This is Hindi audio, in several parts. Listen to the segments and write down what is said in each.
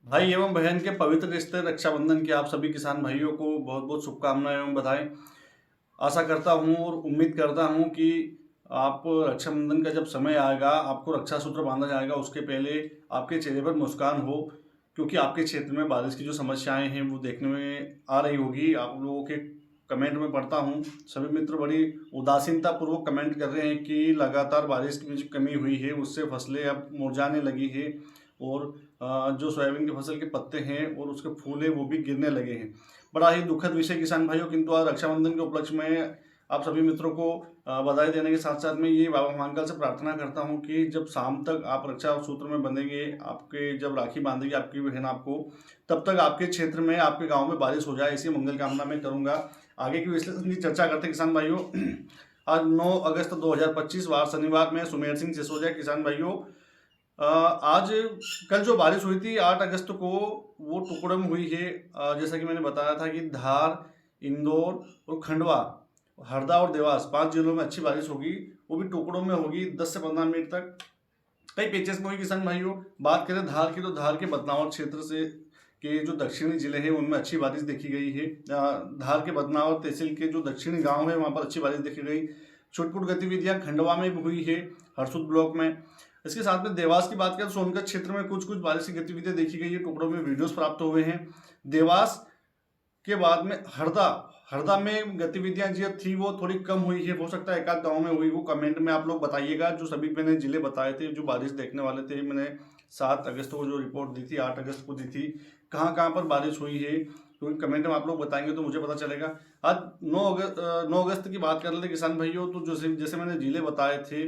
भाई एवं बहन के पवित्र रिश्ते रक्षाबंधन की आप सभी किसान भाइयों को बहुत बहुत शुभकामनाएं एवं बधाई। आशा करता हूं और उम्मीद करता हूं कि आप रक्षाबंधन का जब समय आएगा, आपको रक्षा सूत्र बांधा जाएगा, उसके पहले आपके चेहरे पर मुस्कान हो, क्योंकि आपके क्षेत्र में बारिश की जो समस्याएं हैं वो देखने में आ रही होगी। आप लोगों के कमेंट में पढ़ता हूं, सभी मित्र बड़ी उदासीनता पूर्वक कमेंट कर रहे हैं कि लगातार बारिश की जो कमी हुई है उससे फसलें अब मुरझाने लगी है और जो सोयाबीन की फसल के पत्ते हैं और उसके फूल हैं वो भी गिरने लगे हैं। बड़ा ही दुखद विषय किसान भाइयों, किंतु आज रक्षाबंधन के उपलक्ष्य में आप सभी मित्रों को बधाई देने के साथ साथ मैं ये बाबा महाकाल से प्रार्थना करता हूँ कि जब शाम तक आप रक्षा सूत्र में बंधेंगे, आपके जब राखी बांधेगी आपकी बहन आपको, तब तक आपके क्षेत्र में, आपके गांव में बारिश हो जाए, इसी मंगल कामना मैं करूंगा। आगे की विश्लेषण की चर्चा करते हैं किसान भाइयों। आज 9 अगस्त 2025 वार शनिवार में सुमेर सिंह सिसोदिया। किसान भाइयों, आज कल जो बारिश हुई थी 8 अगस्त को, वो टुकड़ों में हुई है। जैसा कि मैंने बताया था कि धार, इंदौर और खंडवा, हरदा और देवास 5 जिलों में अच्छी बारिश होगी, वो भी टुकड़ों में होगी 10 से 15 मिनट तक, कई पेचेस में हुई। किसान भाइयों, बात करें धार की, तो धार के बदनावर क्षेत्र से के जो दक्षिणी जिले हैं उनमें अच्छी बारिश देखी गई है। धार के बदनावर तहसील के जो दक्षिणी गांव है वहां पर अच्छी बारिश देखी गई। छुटपुट गतिविधियां खंडवा में भी हुई है, हरसुद ब्लॉक में। इसके साथ में देवास की बात करें तो सोनकत क्षेत्र में कुछ कुछ बारिश की गतिविधियां देखी गई है, टुकड़ों में वीडियोस प्राप्त हुए हैं। देवास के बाद में हरदा, हरदा में गतिविधियां जो थी वो थोड़ी कम हुई है, हो सकता है एक आध गाँव में हुई, वो कमेंट में आप लोग बताइएगा। जो सभी मैंने जिले बताए थे जो बारिश देखने वाले थे, मैंने 7 अगस्त को जो रिपोर्ट दी थी, 8 अगस्त को दी थी, कहाँ कहाँ पर बारिश हुई है, क्योंकि कमेंट में आप लोग बताएंगे तो मुझे पता चलेगा। आज 9 अगस्त की बात कर लेते किसान भाइयों, तो जैसे जैसे मैंने जिले बताए थे,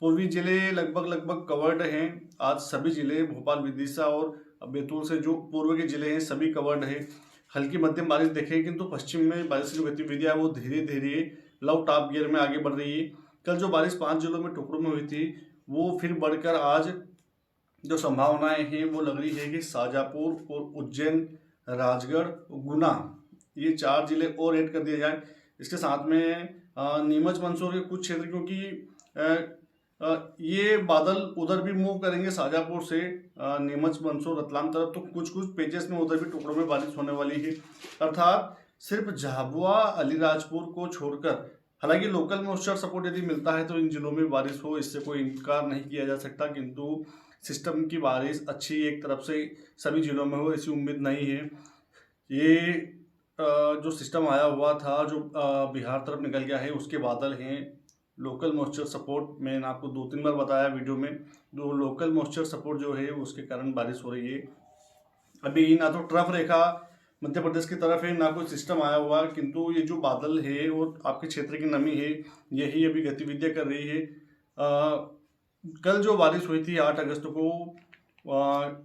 पूर्वी जिले लगभग लगभग कवर्ड हैं। आज सभी जिले, भोपाल, विदिशा और बैतूल से जो पूर्व के जिले हैं सभी कवर्ड हैं। हल्की मध्यम बारिश देखें, किंतु पश्चिम में बारिश की जो गतिविधियां है वो धीरे धीरे लव टॉप गियर में आगे बढ़ रही है। कल जो बारिश 5 जिलों में टुकड़ों में हुई थी, वो फिर बढ़कर आज जो संभावनाएं हैं वो लग रही है कि शाजापुर और उज्जैन, राजगढ़, गुना, ये 4 जिले और ऐड कर दिए जाए। इसके साथ में नीमच मंदसौर के कुछ क्षेत्र, क्योंकि ये बादल उधर भी मूव करेंगे शाजापुर से नीमच, मंदसौर, रतलाम तरफ, तो कुछ कुछ पेजेस में उधर भी टुकड़ों में बारिश होने वाली है। अर्थात सिर्फ झाबुआ, अलीराजपुर को छोड़कर, हालांकि लोकल मॉइस्चर सपोर्ट यदि मिलता है तो इन जिलों में बारिश हो, इससे कोई इनकार नहीं किया जा सकता, किंतु सिस्टम की बारिश अच्छी एक तरफ से सभी जिलों में हो ऐसी उम्मीद नहीं है। ये जो सिस्टम आया हुआ था जो बिहार तरफ निकल गया है, उसके बादल हैं। लोकल मॉइस्चर सपोर्ट मैंने आपको 2-3 बार बताया वीडियो में, जो लोकल मॉइस्चर सपोर्ट जो है उसके कारण बारिश हो रही है। अभी ना तो ट्रफ रेखा मध्य प्रदेश की तरफ है, ना कोई सिस्टम आया हुआ, किंतु ये जो बादल है और आपके क्षेत्र की नमी है, यही अभी गतिविधियां कर रही है। कल जो बारिश हुई थी 8 अगस्त को,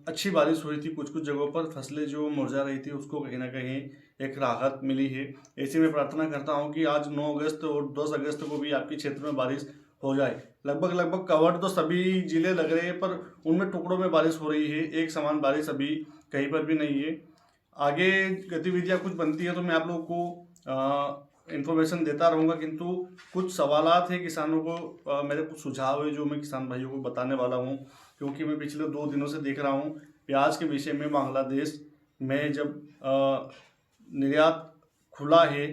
अच्छी बारिश हुई थी, कुछ कुछ जगहों पर फसलें जो मुरझा रही थी उसको कहीं ना कहीं एक राहत मिली है। ऐसे में प्रार्थना करता हूं कि आज 9 अगस्त और 10 अगस्त को भी आपके क्षेत्र में बारिश हो जाए। लगभग लगभग कवर्ड तो सभी जिले लग रहे हैं, पर उनमें टुकड़ों में बारिश हो रही है, एक समान बारिश अभी कहीं पर भी नहीं है। आगे गतिविधियां कुछ बनती है तो मैं आप लोगों को इन्फॉर्मेशन देता रहूँगा, किंतु कुछ सवालात हैं किसानों को, मेरे कुछ सुझाव है जो मैं किसान भाइयों को बताने वाला हूँ, क्योंकि मैं पिछले 2 दिनों से देख रहा हूँ प्याज के विषय में। बांग्लादेश में जब निर्यात खुला है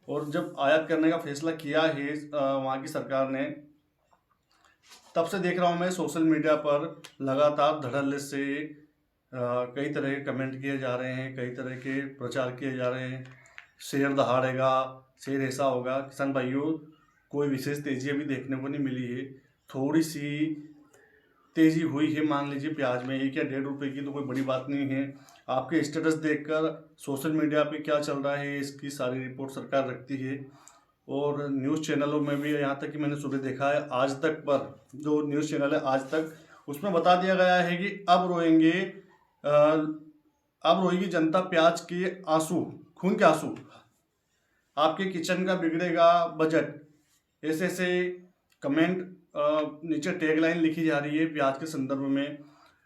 और जब आयात करने का फैसला किया है वहाँ की सरकार ने, तब से देख रहा हूँ मैं सोशल मीडिया पर लगातार धड़ल्ले से कई तरह के कमेंट किए जा रहे हैं, कई तरह के प्रचार किए जा रहे हैं। शेर दहाड़ेगा, शेर ऐसा होगा। किसान भाइयों, कोई विशेष तेजी अभी देखने को नहीं मिली है। थोड़ी सी तेजी हुई है, मान लीजिए प्याज में 1 या 1.5 रुपये की, तो कोई बड़ी बात नहीं है। आपके स्टेटस देखकर सोशल मीडिया पे क्या चल रहा है इसकी सारी रिपोर्ट सरकार रखती है, और न्यूज़ चैनलों में भी, यहाँ तक कि मैंने सुबह देखा है आज तक पर, जो न्यूज़ चैनल है आज तक, उसमें बता दिया गया है कि अब रोएगी जनता प्याज के आंसू, खून के आंसू, आपके किचन का बिगड़ेगा बजट, ऐसे ऐसे कमेंट नीचे टैगलाइन लिखी जा रही है प्याज के संदर्भ में।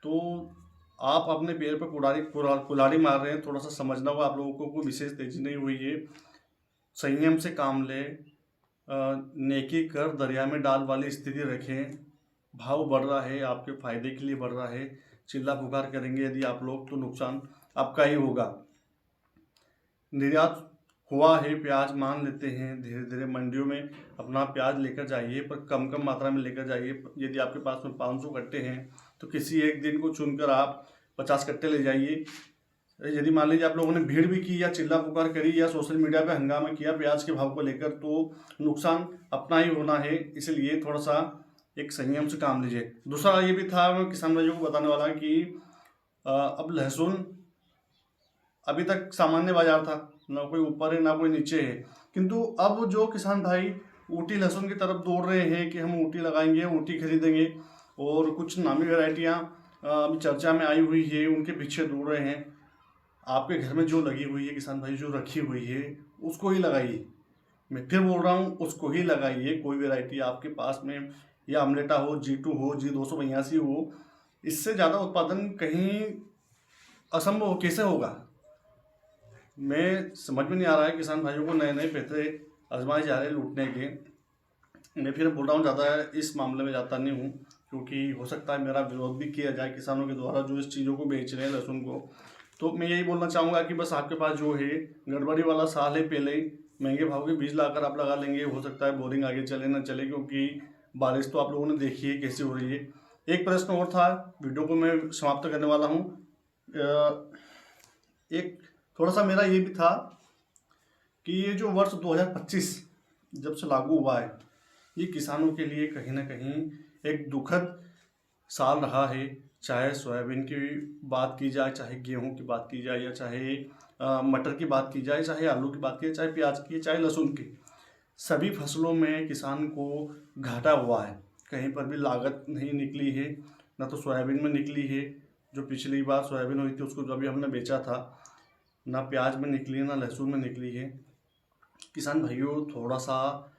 तो आप अपने पैर पर कुल्हाड़ी मार रहे हैं, थोड़ा सा समझना होगा आप लोगों को। कोई विशेष तेजी नहीं हुई है, संयम से काम ले, नेकी कर दरिया में डाल वाली स्थिति रखें। भाव बढ़ रहा है, आपके फायदे के लिए बढ़ रहा है, चिल्ला पुकार करेंगे यदि आप लोग, तो नुकसान आपका ही होगा। निर्यात हुआ है प्याज, मान लेते हैं, धीरे धीरे मंडियों में अपना प्याज लेकर जाइए, पर कम कम मात्रा में लेकर जाइए। यदि आपके पास में 500 कट्टे हैं तो किसी एक दिन को चुनकर आप 50 कट्टे ले जाइए। यदि मान लीजिए आप लोगों ने भीड़ भी की या चिल्ला पुकार करी या सोशल मीडिया पे हंगामा किया प्याज के भाव को लेकर, तो नुकसान अपना ही होना है। इसलिए थोड़ा सा एक संयम से काम लीजिए। दूसरा ये भी था, मैं किसान भाइयों को बताने वाला कि अब लहसुन अभी तक सामान्य बाजार था, ना कोई ऊपर है ना कोई नीचे है, किंतु अब जो किसान भाई ऊटी लहसुन की तरफ दौड़ रहे हैं कि हम ऊटी लगाएंगे, ऊटी खरीदेंगे, और कुछ नामी वेराइटियाँ अभी चर्चा में आई हुई है, उनके पीछे दौड़ रहे हैं। आपके घर में जो लगी हुई है किसान भाई, जो रखी हुई है, उसको ही लगाइए। मैं फिर बोल रहा हूँ, उसको ही लगाइए। कोई वैरायटी आपके पास में, या अमलेटा हो, G2 हो, G282 हो, इससे ज़्यादा उत्पादन कहीं असंभव कैसे होगा। मैं समझ में नहीं आ रहा है, किसान भाइयों को नए नए पैसे आजमाए जा रहे हैं लूटने के। मैं फिर बोल रहा हूँ, ज़्यादा इस मामले में जाता नहीं हूँ, क्योंकि हो सकता है मेरा विरोध भी किया जाए किसानों के द्वारा जो इस चीज़ों को बेच रहे हैं लहसुन को। तो मैं यही बोलना चाहूँगा कि बस आपके पास जो है गड़बड़ी वाला साल है, पहले ही महंगे भाव के बीज लाकर आप लगा लेंगे, हो सकता है बोरिंग आगे चले ना चले, क्योंकि बारिश तो आप लोगों ने देखी है कैसी हो रही है। एक प्रश्न और था, वीडियो को मैं समाप्त करने वाला हूँ। एक थोड़ा सा मेरा ये भी था कि ये जो वर्ष 2025 जब से लागू हुआ है, ये किसानों के लिए कहीं ना कहीं एक दुखद साल रहा है। चाहे सोयाबीन की बात की जाए, चाहे गेहूं की बात की जाए, या चाहे मटर की बात की जाए, चाहे आलू की बात की जाए, चाहे प्याज की, चाहे लहसुन की, सभी फसलों में किसान को घाटा हुआ है। कहीं पर भी लागत नहीं निकली है, ना तो सोयाबीन में निकली है, जो पिछली बार सोयाबीन हुई थी उसको जो अभी हमने बेचा था, ना प्याज में निकली है, ना लहसुन में निकली है। किसान भाइयों, थोड़ा सा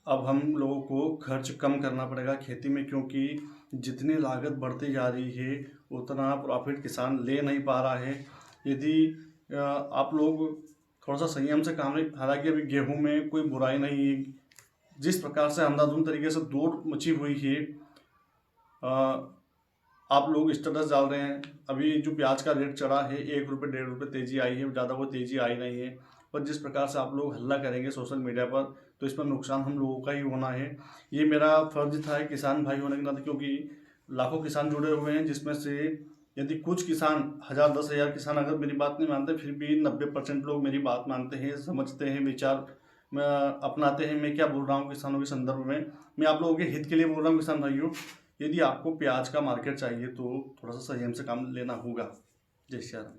अब हम लोगों को खर्च कम करना पड़ेगा खेती में, क्योंकि जितनी लागत बढ़ती जा रही है उतना प्रॉफिट किसान ले नहीं पा रहा है। यदि आप लोग थोड़ा सा संयम से काम लें, हालांकि अभी गेहूं में कोई बुराई नहीं है, जिस प्रकार से अंधाधुंध तरीके से दौड़ मची हुई है, आप लोग स्टेटस डाल रहे हैं। अभी जो प्याज का रेट चढ़ा है, 1 रुपये 1.5 रुपये तेज़ी आई है, ज़्यादा कोई तेज़ी आई नहीं है। पर जिस प्रकार से आप लोग हल्ला करेंगे सोशल मीडिया पर, तो इस पर नुकसान हम लोगों का ही होना है। ये मेरा फर्ज था किसान भाई होने के नाते, क्योंकि लाखों किसान जुड़े हुए हैं, जिसमें से यदि कुछ किसान 1000 10,000 किसान अगर मेरी बात नहीं मानते, फिर भी 90% लोग मेरी बात मानते हैं, समझते हैं, विचार में अपनाते हैं। मैं क्या बोल रहा हूँ किसानों के संदर्भ में, मैं आप लोगों के हित के लिए बोल रहा हूँ किसान भाइयों। यदि आपको प्याज का मार्केट चाहिए तो थोड़ा सा संयम से काम लेना होगा। जय श्री राम।